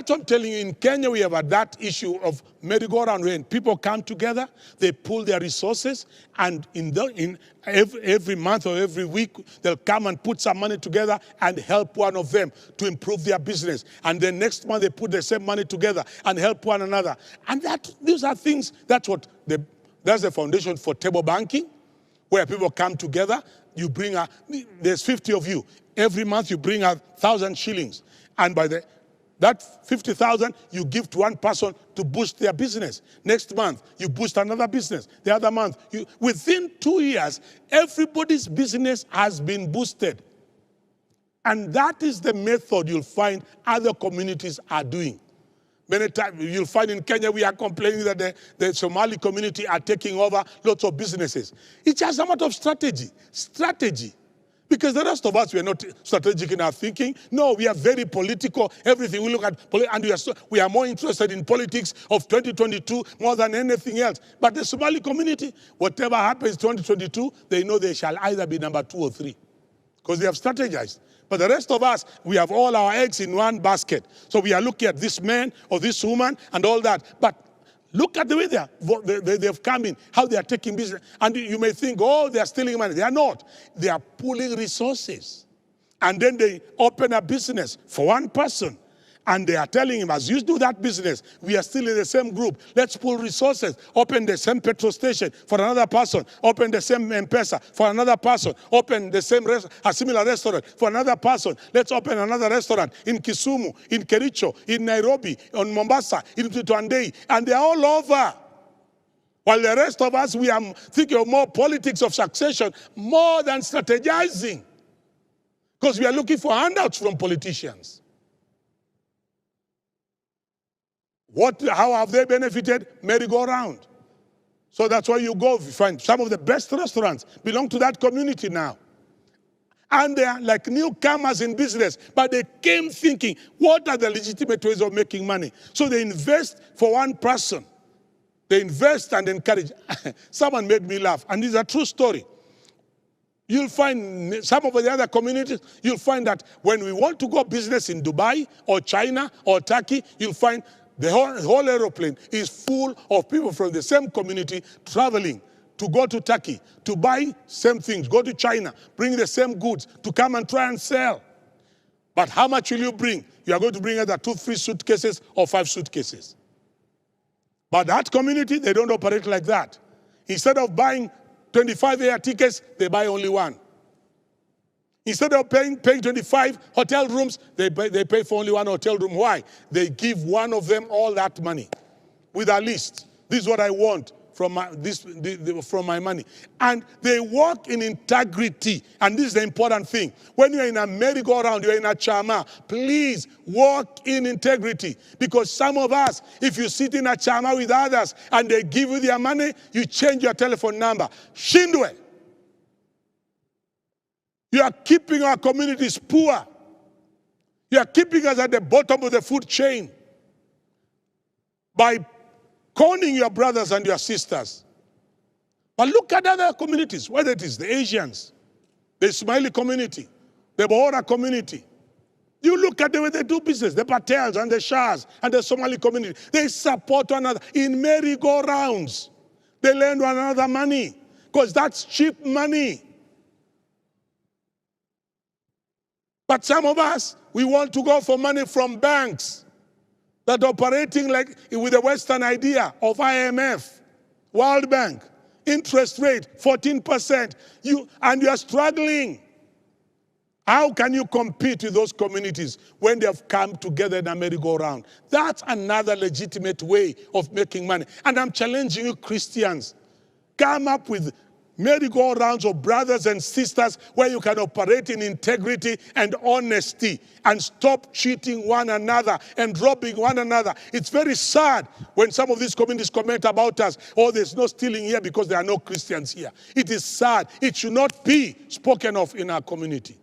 that's what I'm telling you. In Kenya, we have that issue of merry-go-round when people come together, they pool their resources, and every month or every week, they'll come and put some money together and help one of them to improve their business. And then next month, they put the same money together and help one another. And these are things, that's the foundation for table banking, where people come together. You bring there's 50 of you. Every month, you bring 1,000 shillings. And by that 50,000, you give to one person to boost their business. Next month, you boost another business. The other month, within 2 years, everybody's business has been boosted. And that is the method you'll find other communities are doing. Many times, you'll find in Kenya, we are complaining that the Somali community are taking over lots of businesses. It's just a matter of strategy. Strategy. Because the rest of us, we are not strategic in our thinking. No, we are very political. Everything we look at, and we are more interested in politics of 2022 more than anything else. But the Somali community, whatever happens in 2022, they know they shall either be number 2 or 3. Because they have strategized. But the rest of us, we have all our eggs in one basket. So we are looking at this man or this woman and all that. But look at the way they've come in, how they are taking business. And you may think, oh, they are stealing money. They are not. They are pooling resources. And then they open a business for one person. And they are telling him, as you do that business, we are still in the same group. Let's pool resources. Open the same petrol station for another person. Open the same M-Pesa for another person. Open the same a similar restaurant for another person. Let's open another restaurant in Kisumu, in Kericho, in Nairobi, in Mombasa, in Tutuandei. And they're all over. While the rest of us, we are thinking of more politics of succession, more than strategizing. Because we are looking for handouts from politicians. How have they benefited? Merry-go-round. So that's why you go, you find some of the best restaurants belong to that community now. And they are like newcomers in business, but they came thinking, what are the legitimate ways of making money? So they invest for one person. They invest and encourage. Someone made me laugh, and this is a true story. You'll find some of the other communities, you'll find that when we want to go business in Dubai or China or Turkey, you'll find the whole aeroplane is full of people from the same community traveling to go to Turkey, to buy same things, go to China, bring the same goods, to come and try and sell. But how much will you bring? You are going to bring either 2, 3 suitcases or 5 suitcases. But that community, they don't operate like that. Instead of buying 25 air tickets, they buy only 1. Instead of paying 25 hotel rooms, they pay for only 1 hotel room. Why? They give one of them all that money with a list. This is what I want from my money. And they walk in integrity. And this is the important thing. When you're in a merry-go-round, you're in a chama, please walk in integrity. Because some of us, if you sit in a chama with others and they give you their money, you change your telephone number. Shindwe. You are keeping our communities poor. You are keeping us at the bottom of the food chain by conning your brothers and your sisters. But look at other communities, whether it is the Asians, the Ismaili community, the Bohora community. You look at the way they do business, the Patels and the Shahs and the Somali community. They support one another in merry-go-rounds. They lend one another money because that's cheap money. But some of us, we want to go for money from banks that are operating like with the Western idea of IMF, World Bank, interest rate 14%. And you are struggling. How can you compete with those communities when they have come together in a merry-go-round? That's another legitimate way of making money. And I'm challenging you Christians, come up with merry-go-rounds of brothers and sisters where you can operate in integrity and honesty and stop cheating one another and robbing one another. It's very sad when some of these communities comment about us, oh, there's no stealing here because there are no Christians here. It is sad. It should not be spoken of in our community.